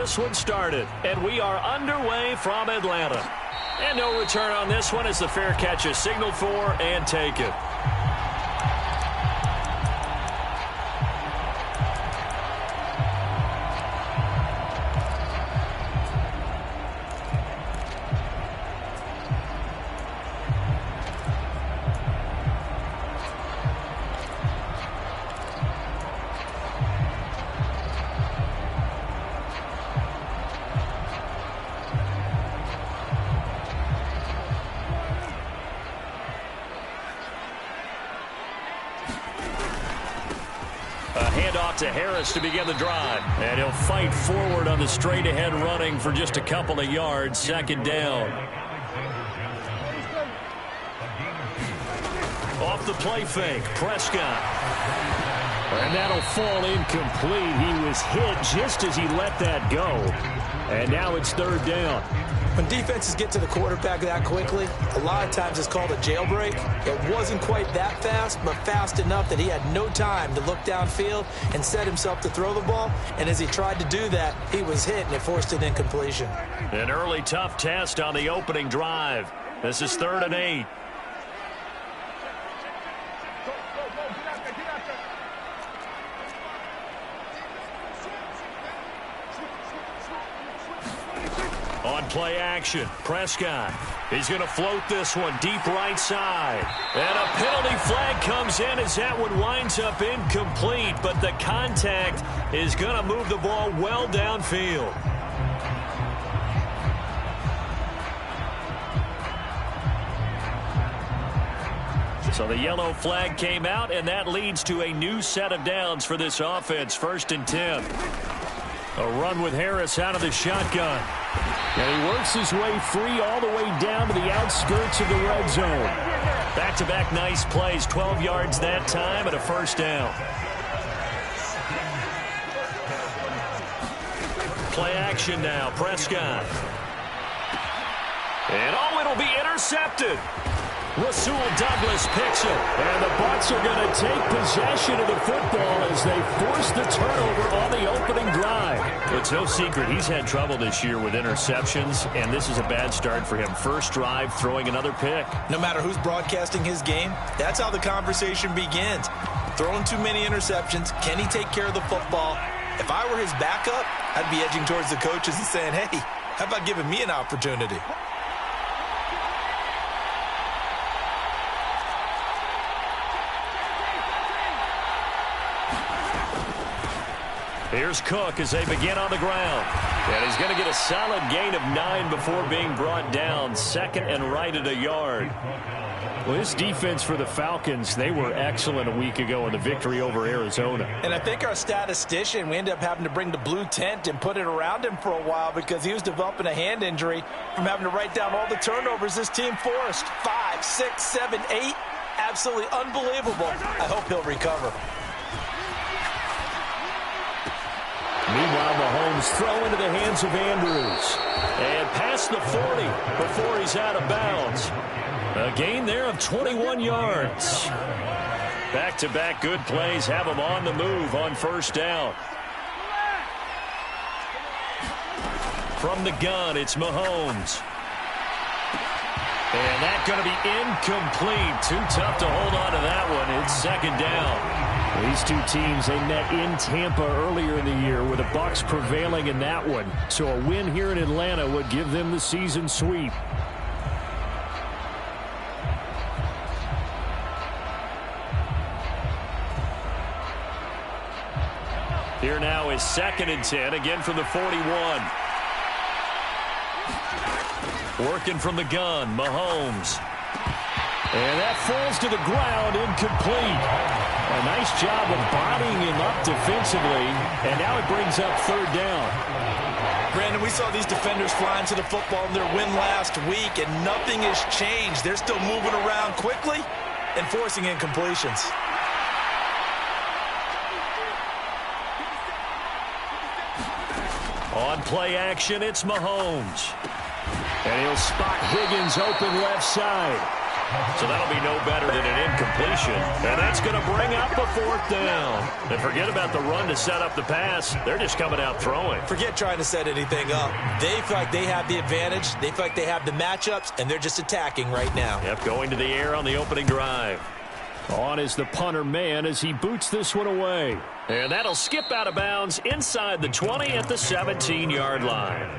this one started. And we are underway from Atlanta. And no return on this one as the fair catch is signaled for and taken. Handoff to Harris to begin the drive. And he'll fight forward on the straight-ahead running for just a couple of yards. Second down. Off the play fake, Prescott. And that'll fall incomplete. He was hit just as he let that go. And now it's third down. When defenses get to the quarterback that quickly, a lot of times it's called a jailbreak. It wasn't quite that fast, but fast enough that he had no time to look downfield and set himself to throw the ball. And as he tried to do that, he was hit, and it forced an incompletion. An early tough test on the opening drive. This is 3rd and 8. On play action, Prescott. He's going to float this one deep right side. And a penalty flag comes in as that one winds up incomplete. But the contact is going to move the ball well downfield. So the yellow flag came out, and that leads to a new set of downs for this offense. 1st and 10. A run with Harris out of the shotgun. And he works his way free all the way down to the outskirts of the red zone. Back-to-back nice plays, 12 yards that time and a first down. Play action now, Prescott. And it'll be intercepted. Rasul Douglas picks it. And the Bucs are going to take possession of the football as they force the turnover on the opening drive. It's no secret he's had trouble this year with interceptions, and this is a bad start for him. First drive, throwing another pick. No matter who's broadcasting his game, that's how the conversation begins. Throwing too many interceptions. Can he take care of the football? If I were his backup, I'd be edging towards the coaches and saying, hey, how about giving me an opportunity? Here's Cook as they begin on the ground. And he's going to get a solid gain of 9 before being brought down. 2nd and right at a yard. Well, this defense for the Falcons, they were excellent a week ago in the victory over Arizona. And I think our statistician, we ended up having to bring the blue tent and put it around him for a while because he was developing a hand injury from having to write down all the turnovers this team forced. 5, 6, 7, 8. Absolutely unbelievable. I hope he'll recover. Meanwhile, Mahomes throw into the hands of Andrews. And past the 40 before he's out of bounds. A gain there of 21 yards. Back-to-back good plays have him on the move on first down. From the gun, it's Mahomes. And that's going to be incomplete. Too tough to hold on to that one. It's 2nd down. These two teams, they met in Tampa earlier in the year with the Bucs prevailing in that one. So a win here in Atlanta would give them the season sweep. Here now is 2nd and 10, again from the 41. Working from the gun, Mahomes. And that falls to the ground, incomplete. A nice job of bodying him up defensively, and now it brings up 3rd down. Brandon, we saw these defenders flying to the football in their win last week, and nothing has changed. They're still moving around quickly and forcing incompletions. On play action, it's Mahomes. And he'll spot Higgins open left side. So that'll be no better than an incompletion. And that's going to bring up the 4th down. And forget about the run to set up the pass. They're just coming out throwing. Forget trying to set anything up. They feel like they have the advantage. They feel like they have the matchups, and they're just attacking right now. Yep, going to the air on the opening drive. On is the punter man as he boots this one away. And that'll skip out of bounds inside the 20 at the 17-yard line.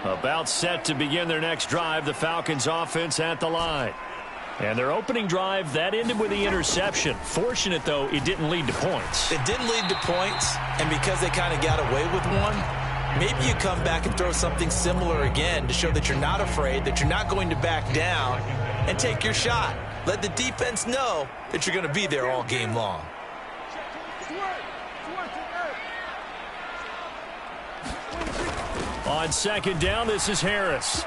About set to begin their next drive, the Falcons offense at the line. And their opening drive, that ended with the interception. Fortunate, though, it didn't lead to points. It didn't lead to points, and because they kind of got away with one, maybe you come back and throw something similar again to show that you're not afraid, that you're not going to back down, and take your shot. Let the defense know that you're going to be there all game long. On 2nd down, this is Harris.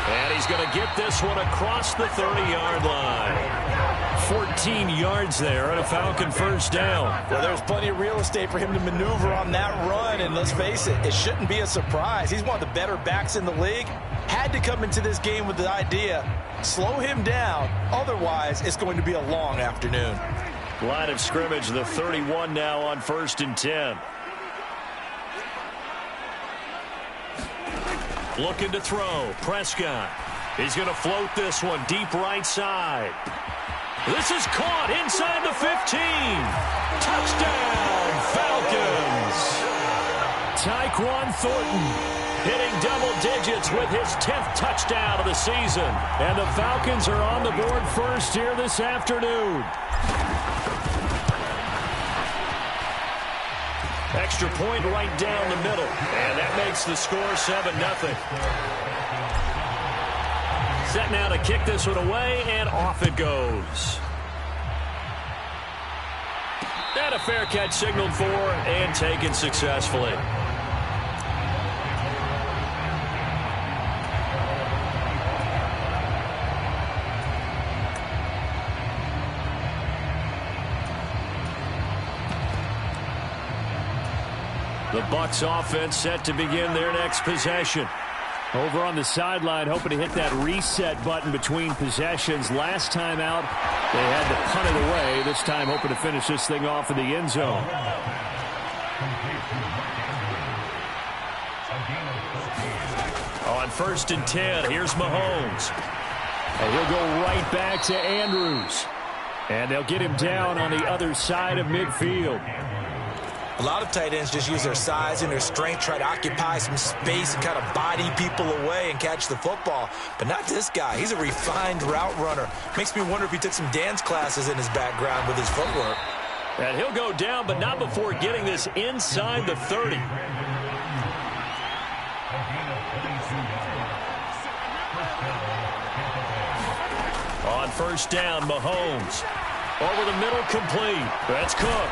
And he's going to get this one across the 30-yard line. 14 yards there and a Falcon 1st down. Well, there's plenty of real estate for him to maneuver on that run, and let's face it, it shouldn't be a surprise. He's one of the better backs in the league. Had to come into this game with the idea, slow him down, otherwise it's going to be a long afternoon. Line of scrimmage, the 31 now on 1st and 10. Looking to throw. Prescott. He's going to float this one deep right side. This is caught inside the 15. Touchdown, Falcons. Tyquan Thornton hitting double digits with his 10th touchdown of the season. And the Falcons are on the board first here this afternoon. Extra point right down the middle. And that makes the score 7-0. Set now to kick this one away, and off it goes. And a fair catch signaled for and taken successfully. The Bucs offense set to begin their next possession. Over on the sideline, hoping to hit that reset button between possessions. Last time out, they had to punt it away. This time, hoping to finish this thing off in the end zone. On 1st and 10, here's Mahomes. And he'll go right back to Andrews. And they'll get him down on the other side of midfield. A lot of tight ends just use their size and their strength, try to occupy some space and kind of body people away and catch the football. But not this guy. He's a refined route runner. Makes me wonder if he took some dance classes in his background with his footwork. And he'll go down, but not before getting this inside the 30. On 1st down, Mahomes. Over the middle, complete. That's Cook.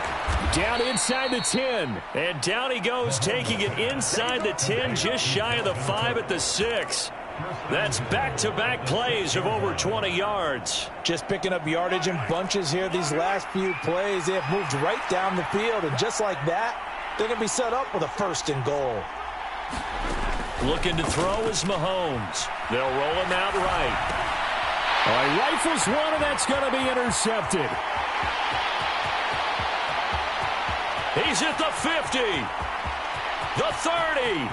Down inside the 10. And down he goes, taking it inside the 10, just shy of the 5 at the 6. That's back-to-back plays of over 20 yards. Just picking up yardage in bunches here these last few plays. They have moved right down the field, and just like that, they're going to be set up with a 1st and goal. Looking to throw is Mahomes. They'll roll him out right. He rifles one, and that's going to be intercepted. He's at the 50, the 30,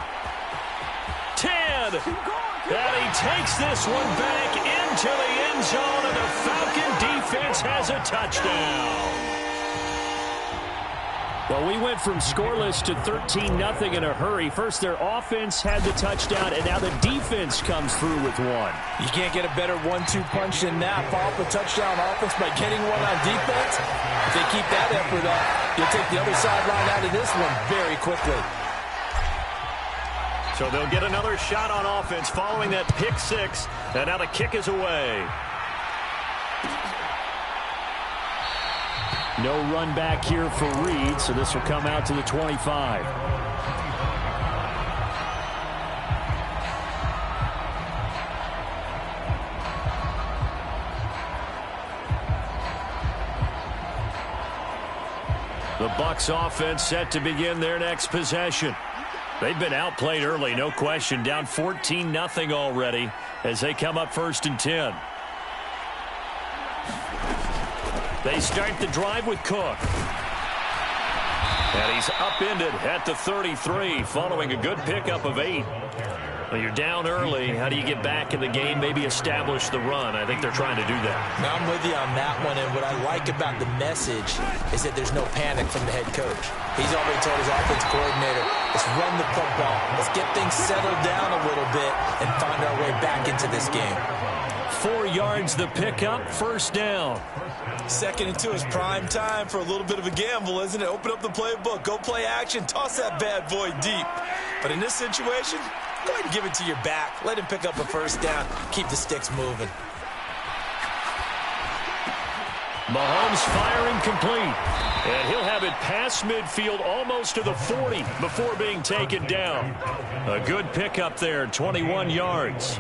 10, and he takes this one back into the end zone, and the Falcon defense has a touchdown. Well, we went from scoreless to 13-0 in a hurry. First, their offense had the touchdown, and now the defense comes through with one. You can't get a better 1-2 punch than that. Follow up a touchdown offense by getting one on defense. If they keep that effort up, you'll take the other sideline out of this one very quickly. So they'll get another shot on offense following that pick 6, and now the kick is away. No run back here for Reed, so this will come out to the 25. The Bucs offense set to begin their next possession. They've been outplayed early, no question. Down 14-0 already as they come up 1st and 10. They start the drive with Cook. And he's upended at the 33 following a good pickup of 8. Well, you're down early. How do you get back in the game, maybe establish the run? I think they're trying to do that. Now, I'm with you on that one, and what I like about the message is that there's no panic from the head coach. He's already told his offense coordinator, let's run the football. Let's get things settled down a little bit and find our way back into this game. 4 yards the pickup, 1st down. 2nd and 2 is prime time for a little bit of a gamble, isn't it? Open up the playbook, go play action, toss that bad boy deep. But in this situation, go ahead and give it to your back. Let him pick up a 1st down. Keep the sticks moving. Mahomes firing complete. And he'll have it past midfield almost to the 40 before being taken down. A good pickup there, 21 yards.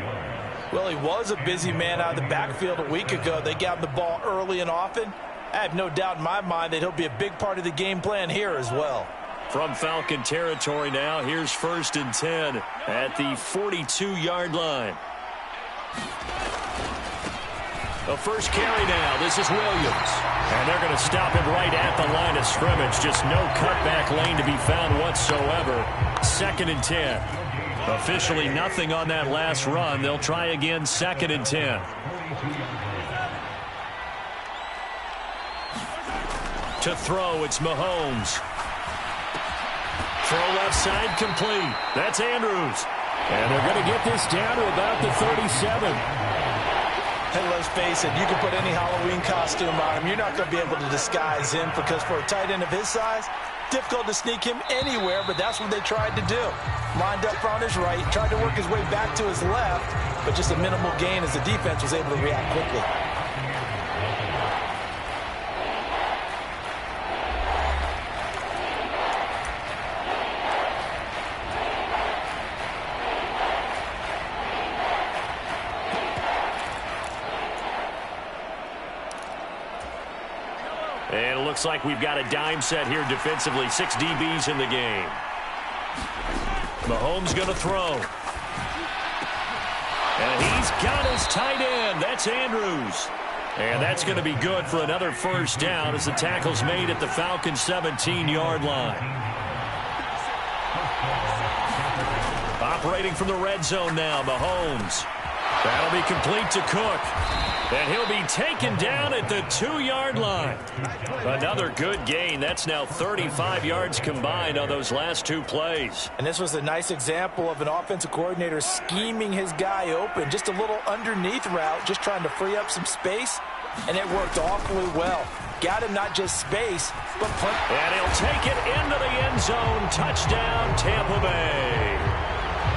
Well, he was a busy man out of the backfield a week ago. They got him the ball early and often. I have no doubt in my mind that he'll be a big part of the game plan here as well. From Falcon territory now, here's 1st and 10 at the 42-yard line. The first carry now. This is Williams. And they're going to stop him right at the line of scrimmage. Just no cutback lane to be found whatsoever. 2nd and 10. Officially nothing on that last run. They'll try again, 2nd and 10. To throw, it's Mahomes. Throw left side complete. That's Andrews. And they're going to get this down to about the 37. Hey, let's face it, you can put any Halloween costume on him. You're not going to be able to disguise him because for a tight end of his size, difficult to sneak him anywhere, but that's what they tried to do. Lined up on his right, tried to work his way back to his left, but just a minimal gain as the defense was able to react quickly. And it looks like we've got a dime set here defensively. 6 DBs in the game. Mahomes going to throw. And he's got his tight end. That's Andrews. And that's going to be good for another 1st down as the tackle's made at the Falcons' 17-yard line. Operating from the red zone now, Mahomes. That'll be complete to Cook. And he'll be taken down at the 2-yard line. Another good gain. That's now 35 yards combined on those last 2 plays. And this was a nice example of an offensive coordinator scheming his guy open. Just a little underneath route, just trying to free up some space. And it worked awfully well. Got him not just space, but put. And he'll take it into the end zone. Touchdown, Tampa Bay.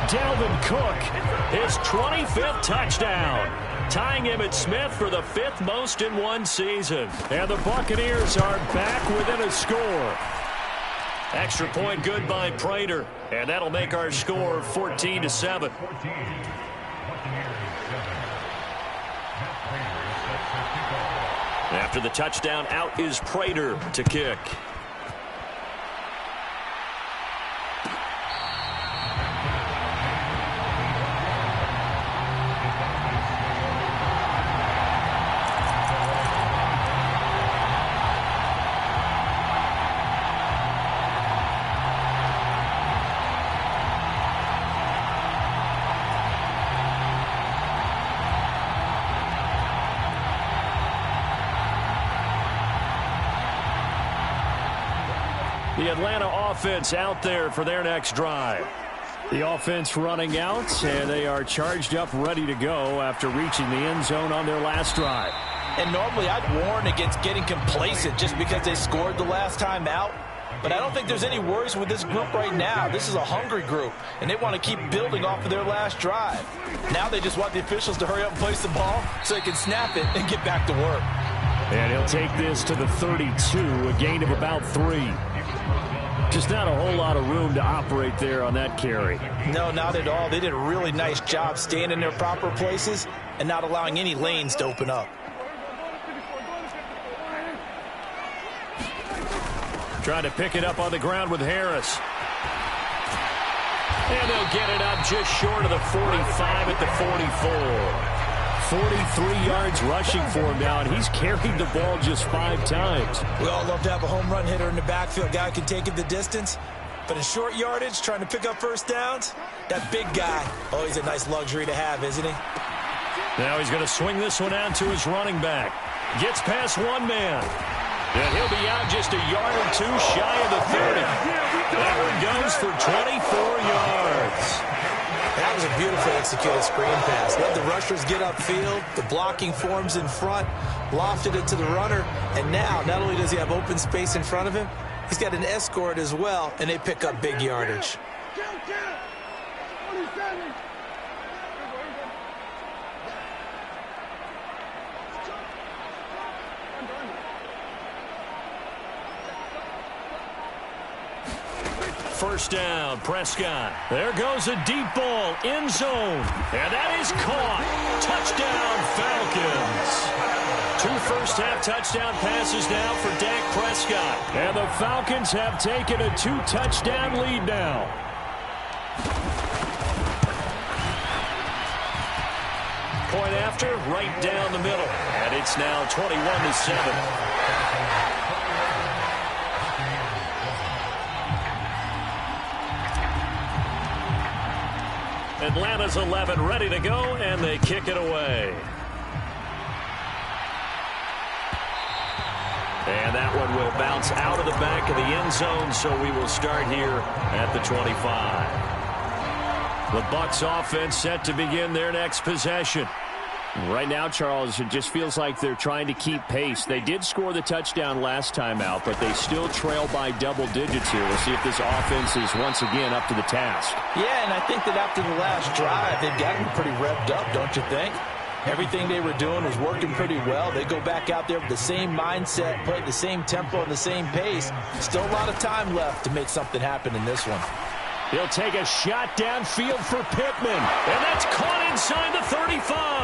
Dalvin Cook, his 25th touchdown. Tying Emmitt Smith for the 5th most in one season. And the Buccaneers are back within a score. Extra point good by Prater. And that'll make our score 14-7. After the touchdown, out is Prater to kick. The Atlanta offense out there for their next drive. The offense running out, and they are charged up, ready to go after reaching the end zone on their last drive. And normally I'd warn against getting complacent just because they scored the last time out. But I don't think there's any worries with this group right now. This is a hungry group, and they want to keep building off of their last drive. Now they just want the officials to hurry up and place the ball so they can snap it and get back to work. And he'll take this to the 32, a gain of about 3. Just not a whole lot of room to operate there on that carry. No, not at all. They did a really nice job staying in their proper places and not allowing any lanes to open up. Trying to pick it up on the ground with Harris. And they'll get it up just short of the 45 at the 44. 43 yards rushing for him now, and he's carried the ball just 5 times. We all love to have a home run hitter in the backfield. Guy who can take it the distance. But in short yardage, trying to pick up first downs, that big guy, oh, he's a nice luxury to have, isn't he? Now he's going to swing this one out to his running back. Gets past one man. And he'll be out just a yard or 2 shy of the 30. That one goes for 24 yards. That was a beautifully executed screen pass. Let the rushers get upfield. The blocking forms in front. Lofted it to the runner. And now, not only does he have open space in front of him, he's got an escort as well, and they pick up big yardage. First down, Prescott. There goes a deep ball, end zone. And that is caught. Touchdown, Falcons. 2 first-half touchdown passes now for Dak Prescott. And the Falcons have taken a 2-touchdown lead now. Point after, right down the middle. And it's now 21-7. Atlanta's 11 ready to go, and they kick it away. And that one will bounce out of the back of the end zone, so we will start here at the 25. The Bucs offense set to begin their next possession. Right now, Charles, it just feels like they're trying to keep pace. They did score the touchdown last time out, but they still trail by double digits here. We'll see if this offense is once again up to the task. Yeah, and I think that after the last drive, they've gotten pretty revved up, don't you think? Everything they were doing was working pretty well. They go back out there with the same mindset, play at the same tempo and the same pace. Still a lot of time left to make something happen in this one. He'll take a shot downfield for Pittman. And that's caught inside the 35.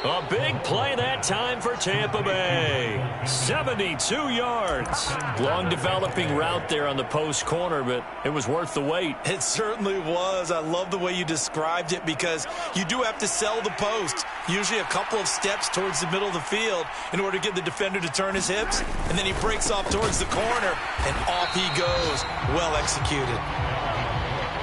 A big play that time for Tampa Bay. 72 yards. Long developing route there on the post corner, but it was worth the wait. It certainly was. I love the way you described it because you do have to sell the post. Usually a couple of steps towards the middle of the field in order to get the defender to turn his hips. And then he breaks off towards the corner, and off he goes. Well executed.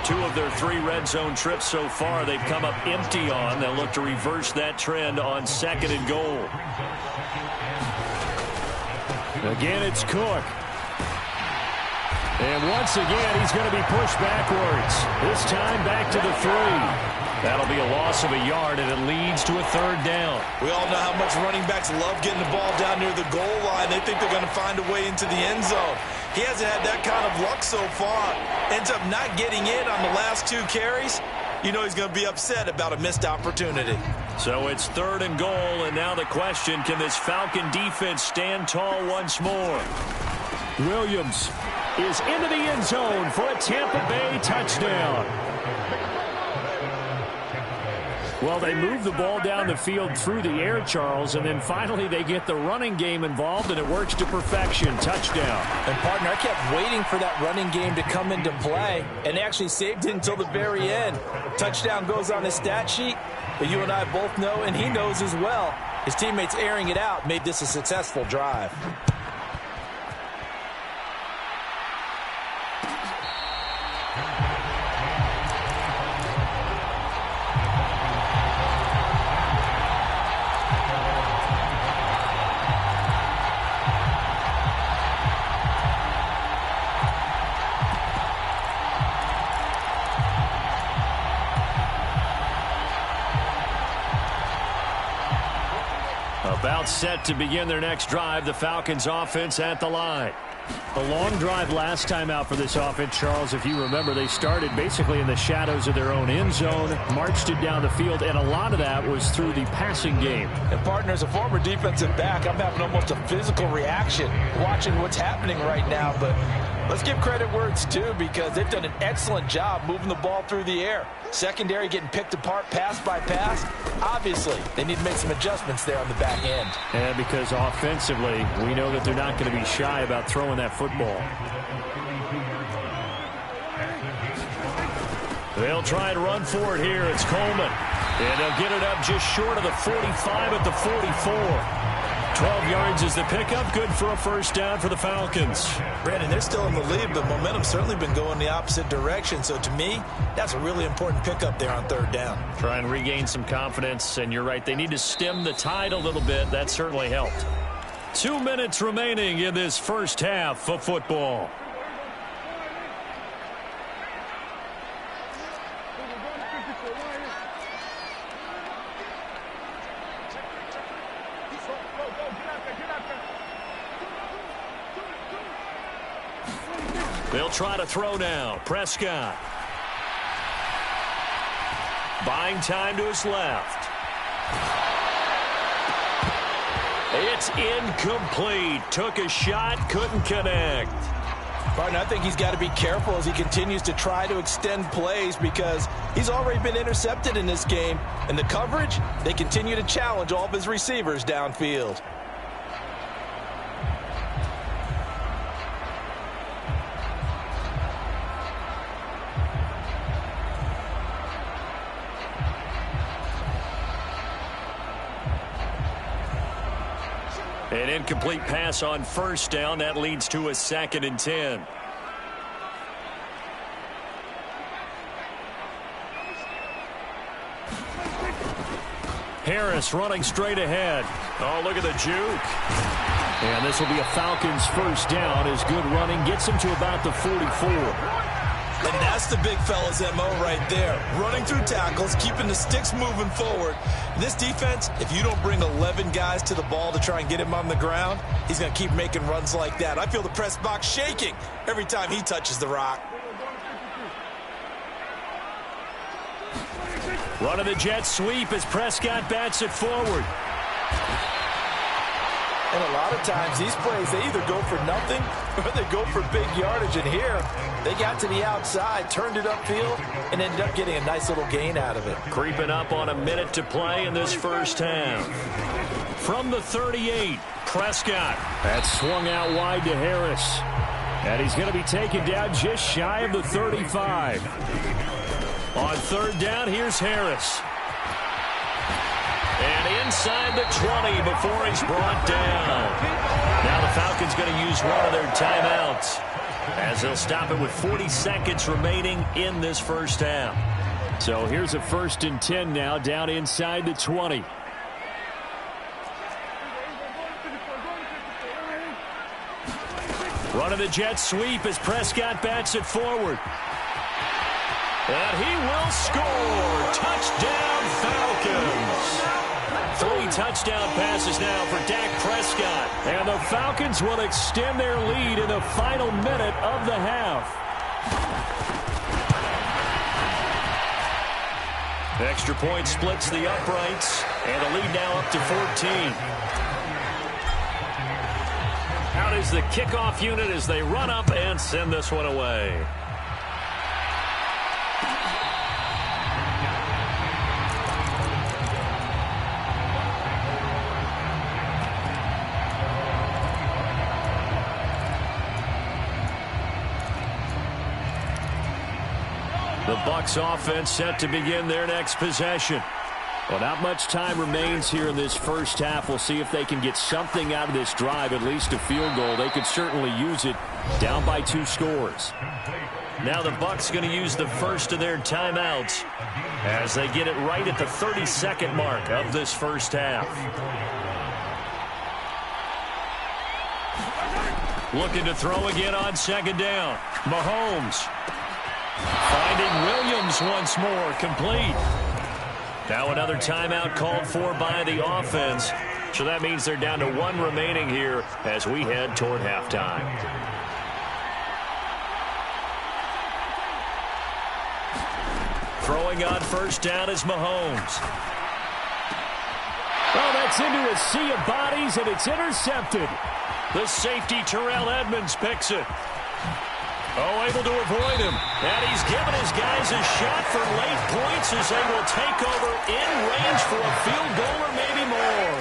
2 of their 3 red zone trips so far they've come up empty on. They'll look to reverse that trend on 2nd and goal. Again, it's Cook. And once again, he's going to be pushed backwards. This time back to the 3. That'll be a loss of a yard, and it leads to a 3rd down. We all know how much running backs love getting the ball down near the goal line. They think they're going to find a way into the end zone. He hasn't had that kind of luck so far. Ends up not getting in on the last 2 carries. You know he's going to be upset about a missed opportunity. So it's 3rd and goal, and now the question, can this Falcon defense stand tall once more? Williams is into the end zone for a Tampa Bay touchdown. Well, they move the ball down the field through the air, Charles, and then finally they get the running game involved, and it works to perfection. Touchdown. And, partner, I kept waiting for that running game to come into play, and they actually saved it until the very end. Touchdown goes on the stat sheet, but you and I both know, and he knows as well, his teammates airing it out made this a successful drive. About set to begin their next drive, the Falcons offense at the line. A long drive last time out for this offense, Charles. If you remember, they started basically in the shadows of their own end zone, marched it down the field, and a lot of that was through the passing game. And partner, as a former defensive back, I'm having almost a physical reaction watching what's happening right now. But let's give credit where it's due, because they've done an excellent job moving the ball through the air. Secondary getting picked apart pass by pass. Obviously, they need to make some adjustments there on the back end. And because offensively, we know that they're not going to be shy about throwing that football. They'll try and run for it here. It's Coleman. And they'll get it up just short of the 45 at the 44. 12 yards is the pickup. Good for a first down for the Falcons. Brandon, they're still in the lead, but momentum's certainly been going the opposite direction. So to me, that's a really important pickup there on third down. Try and regain some confidence, and you're right. They need to stem the tide a little bit. That certainly helped. 2 minutes remaining in this first half of football. They'll try to throw now. Prescott. Buying time to his left. It's incomplete. Took a shot, couldn't connect. Partner, I think he's got to be careful as he continues to try to extend plays, because he's already been intercepted in this game. And the coverage, they continue to challenge all of his receivers downfield. An incomplete pass on first down. That leads to a 2nd and 10. Harris running straight ahead. Oh, look at the juke. And this will be a Falcons first down as good running gets him to about the 44. And that's the big fella's MO right there. Running through tackles, keeping the sticks moving forward. This defense, if you don't bring 11 guys to the ball to try and get him on the ground, he's going to keep making runs like that. I feel the press box shaking every time he touches the rock. Run of the jet sweep as Prescott bats it forward. And a lot of times these plays, they either go for nothing or they go for big yardage. And here, they got to the outside, turned it upfield, and ended up getting a nice little gain out of it. Creeping up on a minute to play in this first half. From the 38, Prescott. That's swung out wide to Harris. And he's going to be taken down just shy of the 35. On third down, here's Harris. And inside the 20 before he's brought down. Now the Falcons going to use one of their timeouts as they'll stop it with 40 seconds remaining in this first half. So here's a 1st and 10 now down inside the 20. Run of the jet sweep as Prescott bats it forward. And he will score. Touchdown Falcons. 3 touchdown passes now for Dak Prescott. And the Falcons will extend their lead in the final minute of the half. Extra point splits the uprights. And the lead now up to 14. Out is the kickoff unit as they run up and send this one away. The Bucs offense set to begin their next possession. Well, not much time remains here in this first half. We'll see if they can get something out of this drive, at least a field goal. They could certainly use it down by 2 scores. Now the Bucs going to use the first of their timeouts as they get it right at the 32nd mark of this first half. Looking to throw again on 2nd down. Mahomes finding Williams once more, complete. Now another timeout called for by the offense So that means they're down to 1 remaining here as we head toward halftime. Throwing on first down is Mahomes. Oh, that's into a sea of bodies, and it's intercepted. The safety, Terrell Edmonds, picks it. Oh, able to avoid him. And he's given his guys a shot for late points as they will take over in range for a field goal or maybe more.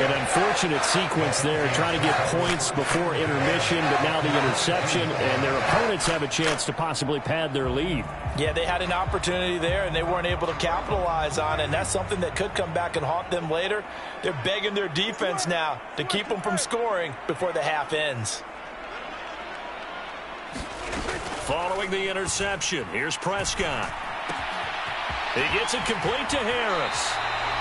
An unfortunate sequence there, trying to get points before intermission, but now the interception, and their opponents have a chance to possibly pad their lead. Yeah, they had an opportunity there, and they weren't able to capitalize on it, and that's something that could come back and haunt them later. They're begging their defense now to keep them from scoring before the half ends. Following the interception, here's Prescott. He gets it complete to Harris.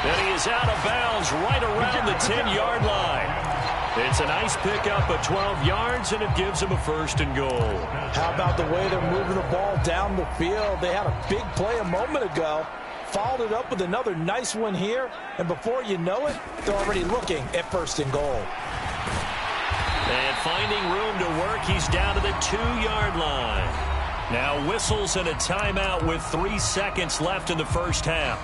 And he is out of bounds right around the 10-yard line. It's a nice pickup of 12 yards, and it gives him a 1st and goal. How about the way they're moving the ball down the field? They had a big play a moment ago, followed it up with another nice one here, and before you know it, they're already looking at 1st and goal. And finding room to work, he's down to the 2-yard line. Now whistles and a timeout with 3 seconds left in the first half.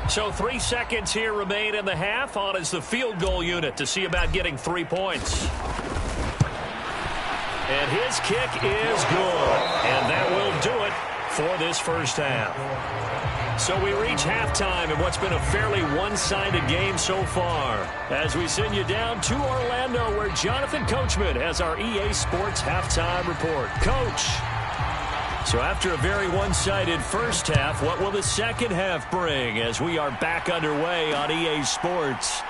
So 3 seconds here remain in the half. On is the field goal unit to see about getting 3 points. And his kick is good. And that will do it for this first half. So we reach halftime in what's been a fairly one-sided game so far. As we send you down to Orlando, where Jonathan Coachman has our EA Sports halftime report. Coach. So after a very one-sided first half, what will the second half bring as we are back underway on EA Sports?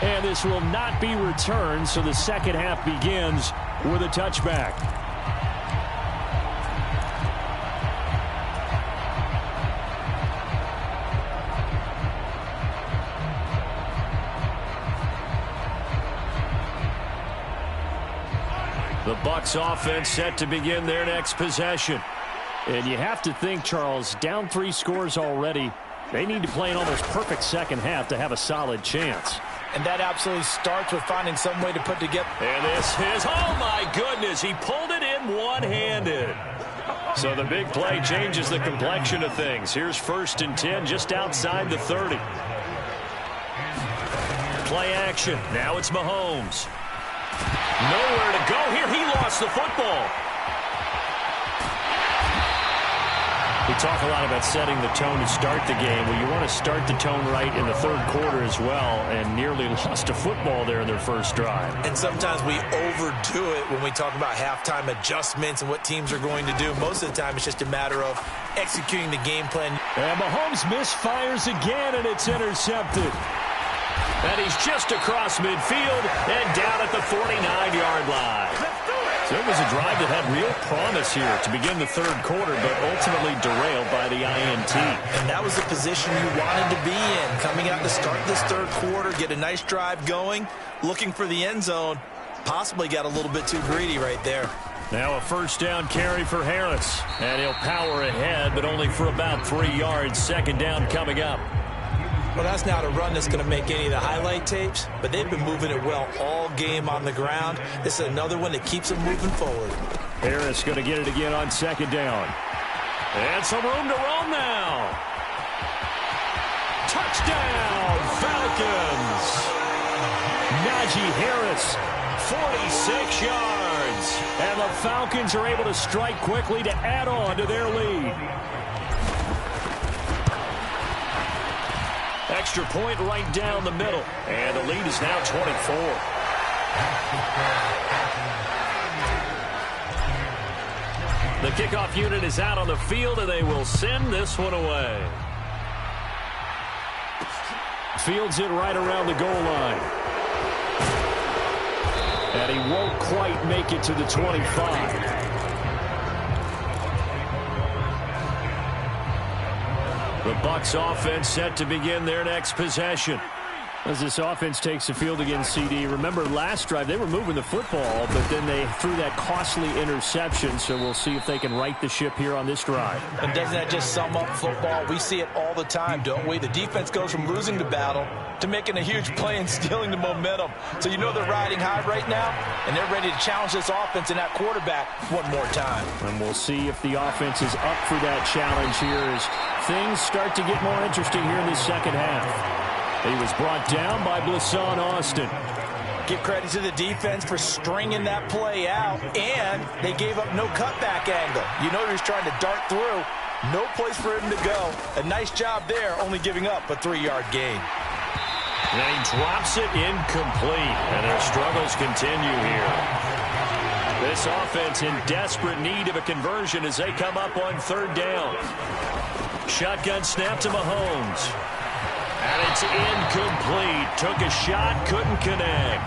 And this will not be returned, so the second half begins with a touchback. The Bucs offense set to begin their next possession. And you have to think, Charles, down 3 scores already. They need to play an almost perfect second half to have a solid chance. And that absolutely starts with finding some way to put together. And this is, oh my goodness, he pulled it in one-handed. So the big play changes the complexion of things. Here's 1st and 10 just outside the 30. Play action. Now it's Mahomes. Nowhere to go here. He lost the football. We talk a lot about setting the tone to start the game. Well, you want to start the tone right in the 3rd quarter as well, and nearly lost a football there in their first drive. And sometimes we overdo it when we talk about halftime adjustments and what teams are going to do. Most of the time, it's just a matter of executing the game plan. And Mahomes misfires again, and it's intercepted. And he's just across midfield and down at the 49-yard line. So it was a drive that had real promise here to begin the 3rd quarter, but ultimately derailed by the INT. And that was the position you wanted to be in. Coming out to start this 3rd quarter, get a nice drive going, looking for the end zone. Possibly got a little bit too greedy right there. Now a 1st down carry for Harris. And he'll power ahead, but only for about 3 yards. 2nd down coming up. Well, that's not a run that's going to make any of the highlight tapes, but they've been moving it well all game on the ground. This is another one that keeps them moving forward. Harris going to get it again on 2nd down. And some room to roam now. Touchdown, Falcons. Najee Harris, 46 yards. And the Falcons are able to strike quickly to add on to their lead. Extra point right down the middle. And the lead is now 24. The kickoff unit is out on the field, and they will send this one away. Fields it right around the goal line. And he won't quite make it to the 25. The Bucs offense set to begin their next possession. As this offense takes the field against CD, remember last drive they were moving the football, but then they threw that costly interception, so we'll see if they can right the ship here on this drive. And doesn't that just sum up football? We see it all the time, don't we? The defense goes from losing the battle to making a huge play and stealing the momentum. So you know they're riding high right now, and they're ready to challenge this offense and that quarterback one more time. And we'll see if the offense is up for that challenge here as things start to get more interesting here in the second half. He was brought down by Blisson Austin. Give credit to the defense for stringing that play out, and they gave up no cutback angle. You know he was trying to dart through. No place for him to go. A nice job there, only giving up a 3-yard gain. And he drops it incomplete, and their struggles continue here. This offense in desperate need of a conversion as they come up on 3rd down. Shotgun snap to Mahomes. And it's incomplete. Took a shot, couldn't connect.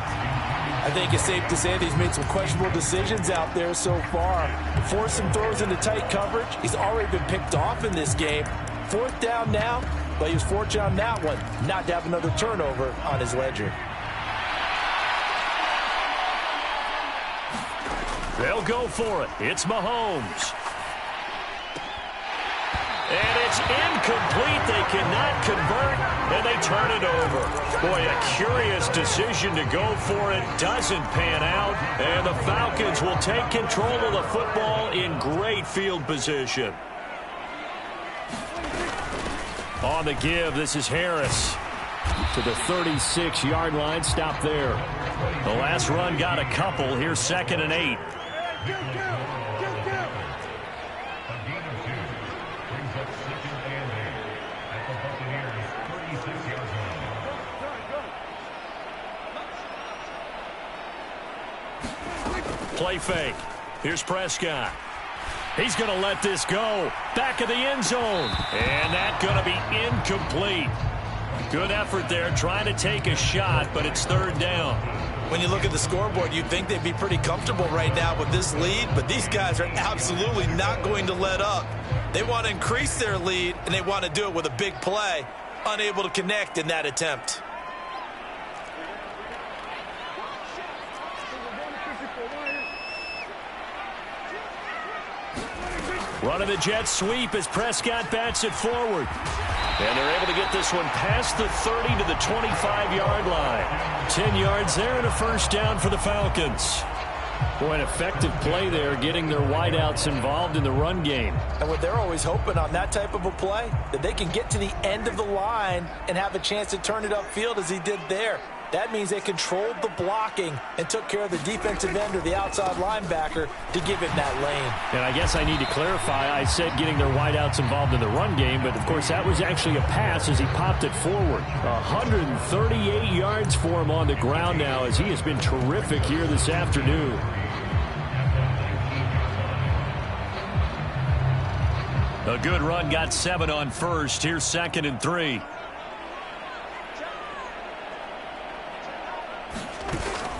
I think it's safe to say that he's made some questionable decisions out there so far. Forced some throws into tight coverage. He's already been picked off in this game. 4th down now, but he was fortunate on that one not to have another turnover on his ledger. They'll go for it. It's Mahomes. And it's incomplete. They cannot convert, and they turn it over. Boy, a curious decision to go for it. Doesn't pan out, and the Falcons will take control of the football in great field position. On the give, this is Harris. To the 36-yard line. Stop there. The last run got a couple. Here's 2nd and 8. Play fake. Here's Prescott. He's going to let this go. Back of the end zone. And that's going to be incomplete. Good effort there trying to take a shot, but it's 3rd down. When you look at the scoreboard, you'd think they'd be pretty comfortable right now with this lead, but these guys are absolutely not going to let up. They want to increase their lead, and they want to do it with a big play. Unable to connect in that attempt. Running the jet sweep as Prescott bats it forward. And they're able to get this one past the 30 to the 25-yard line. 10 yards there and a 1st down for the Falcons. Boy, an effective play there, getting their wideouts involved in the run game. And what they're always hoping on that type of a play, that they can get to the end of the line and have a chance to turn it upfield as he did there. That means they controlled the blocking and took care of the defensive end or the outside linebacker to give it that lane. And I guess I need to clarify, I said getting their wideouts involved in the run game, but of course that was actually a pass as he popped it forward. 138 yards for him on the ground now as he has been terrific here this afternoon. A good run, got 7 on 1st. Here's 2nd and 3.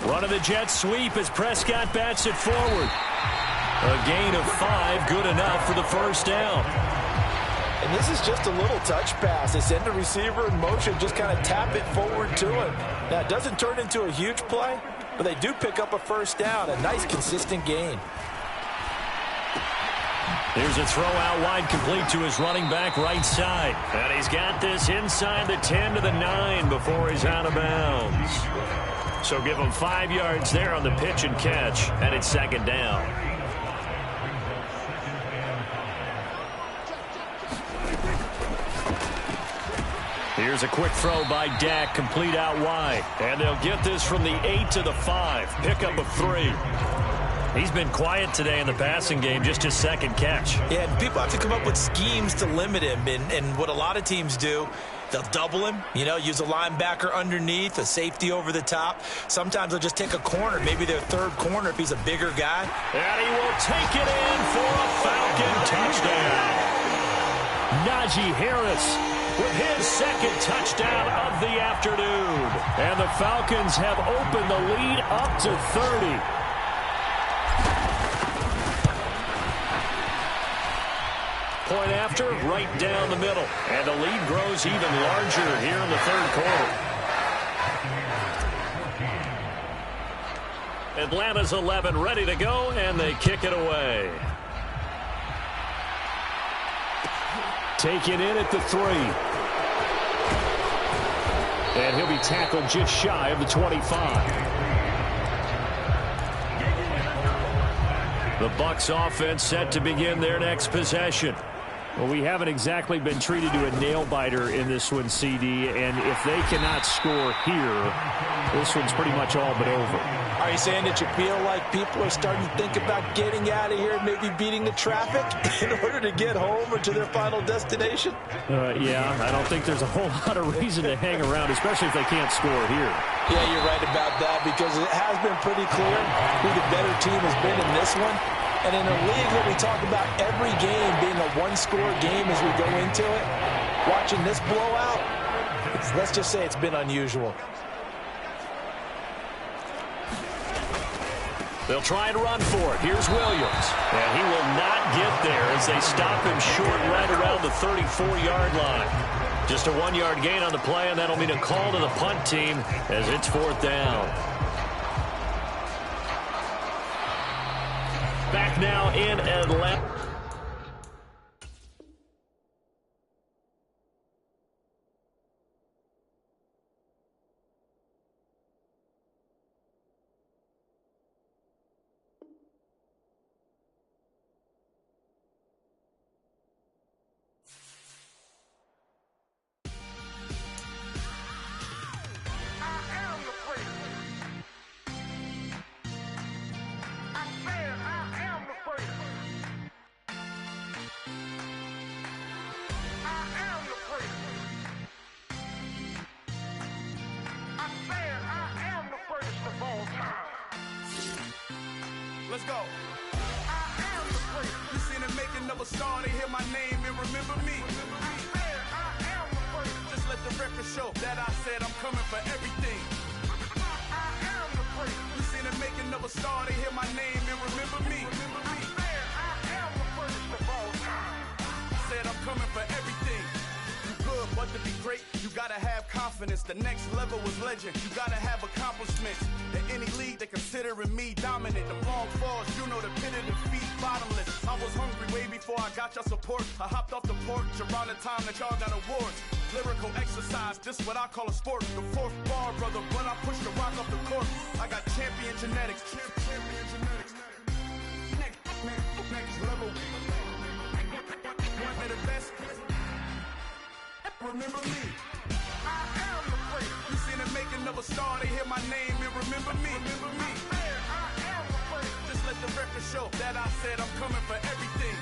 Running the jet sweep as Prescott bats it forward. A gain of 5, good enough for the 1st down. And this is just a little touch pass. They send the receiver in motion, just kind of tap it forward to him. Now, it doesn't turn into a huge play, but they do pick up a 1st down. A nice, consistent gain. Here's a throw out wide, complete to his running back right side. And he's got this inside the 10 to the 9 before he's out of bounds. So give him 5 yards there on the pitch and catch, and it's 2nd down. Here's a quick throw by Dak, complete out wide. And they'll get this from the 8 to the 5. Pickup of 3. He's been quiet today in the passing game, just his 2nd catch. Yeah, and people have to come up with schemes to limit him. And what a lot of teams do, they'll double him, use a linebacker underneath, a safety over the top. Sometimes they'll just take a corner, maybe their 3rd corner if he's a bigger guy. And he will take it in for a Falcon touchdown. Najee Harris with his 2nd touchdown of the afternoon. And the Falcons have opened the lead up to 30. Point after, right down the middle. And the lead grows even larger here in the 3rd quarter. Atlanta's 11 ready to go, and they kick it away. Taken in at the 3. And he'll be tackled just shy of the 25. The Bucs offense set to begin their next possession. Well, we haven't exactly been treated to a nail-biter in this one, CD, and if they cannot score here, this one's pretty much all but over. Are you saying that you feel like people are starting to think about getting out of here, maybe beating the traffic in order to get home or to their final destination? Yeah, I don't think there's a whole lot of reason to hang around, especially if they can't score here. Yeah, you're right about that, because it has been pretty clear who the better team has been in this one. And in a league that we talk about every game being a one-score game as we go into it, watching this blowout, let's just say it's been unusual. They'll try and run for it. Here's Williams. And he will not get there as they stop him short right around the 34-yard line. Just a 1-yard gain on the play, and that'll mean a call to the punt team as it's 4th down. Back now in Atlanta. Let's go. You seen the making of a star, they hear my name and remember me. Just let the record show that I said I'm coming for everything. You seen the making of a star, they hear my name and remember me. Said I'm coming for everything. You good, but to be great, you gotta have confidence. The next level was legend. You gotta have accomplishments. In any league, they considering me dominant. The long falls, you know the pit of defeat, bottomless. I was hungry way before I got your support. I hopped off the porch around the time that y'all got awards. Lyrical exercise, this what I call a sport. The 4th bar, brother, when I push the rock off the court. I got champion genetics. Champion genetics. Next level. One of the best. Remember me. I am the great. You seen the making of a star, they hear my name and remember me. Remember me. I am the great. Just let the record show that I said I'm coming for everything.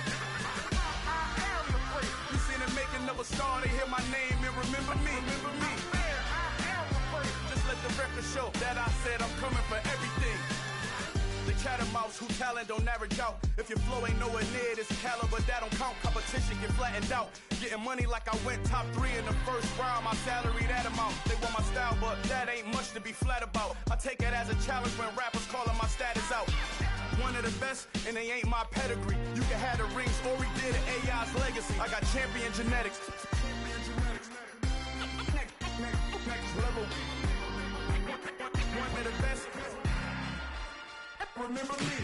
I am the great. You seen the making of a star, they hear my name and remember me. Remember me. I am the great. Just let the record show that I said I'm coming for everything. The chattermouths who talent don't average out. If your flow ain't nowhere near this caliber, that don't count. Competition get flattened out. Getting money like I went top 3 in the first round. My salary that amount. They want my style, but that ain't much to be flat about. I take it as a challenge when rappers calling my status out. One of the best, and they ain't my pedigree. You can have the rings, or we did it, AI's legacy. I got champion genetics. Next level. One of the best. Remember me.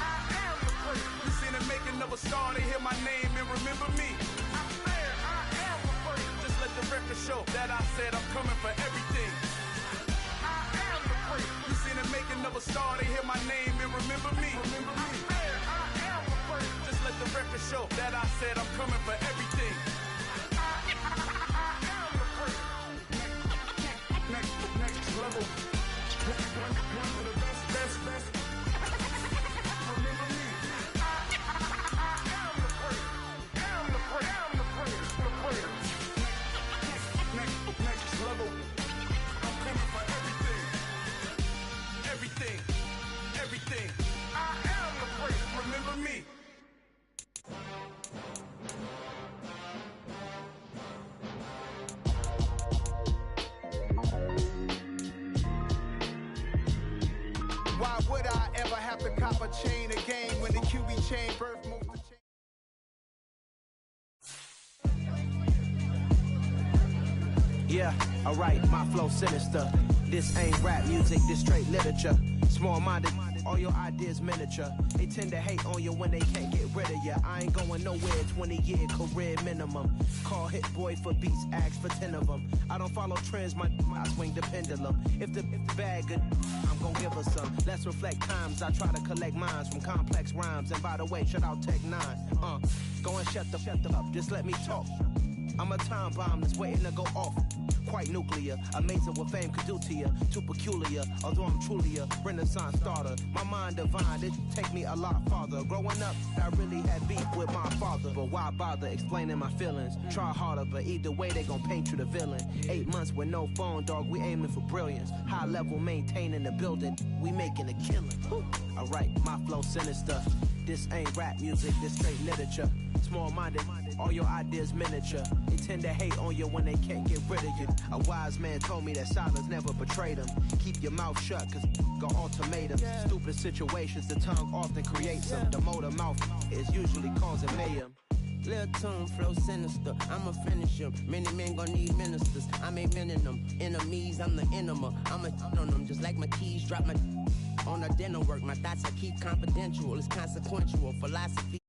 I am the great. You seen the making of a star, they hear my name and remember me. I am the great. Just let the record show that I said I'm coming for everything. I am the great. You seen the making of a star, they hear my name and remember me. Remember me. I am the great. Just let the record show that I said I'm coming for everything. I am the great. Next level. One of the best. Everything. I am the great. Remember me. Why would I ever have to cop a chain again when the QB chain birth moves the chain? Yeah, alright, my flow sinister. This ain't rap music, this straight literature. Small-minded, all your ideas miniature. They tend to hate on you when they can't get rid of you. I ain't going nowhere, 20-year career minimum. Call Hit Boy for beats, ask for 10 of them. I don't follow trends, I swing the pendulum. If the bag good, I'm gon' give her some. Let's reflect times, I try to collect minds from complex rhymes. And by the way, shout out Tech 9. Go and shut the up, just let me talk. I'm a time bomb that's waiting to go off. Quite nuclear, amazing what fame could do to you. Too peculiar, although I'm truly a renaissance starter. My mind divine, it take me a lot farther. Growing up, I really had beef with my father. But why bother explaining my feelings? Try harder, but either way they gon' paint you the villain. 8 months with no phone, dog, we aiming for brilliance. High level maintaining the building, we making a killing. Alright, my flow sinister. This ain't rap music, this straight literature. Small-minded, all your ideas miniature. They tend to hate on you when they can't get rid of you. A wise man told me that silence never betrayed him. Keep your mouth shut, cause got ultimatums. Stupid situations, the tongue often creates them. The motor mouth is usually causing mayhem. Lil' tune, flow sinister, I'ma finish him. Many men gon' need ministers, I'm a men in them. Enemies, I'm the enema. I'ma on them, just like my keys, drop my on the dinner work. My thoughts I keep confidential, it's consequential. Philosophy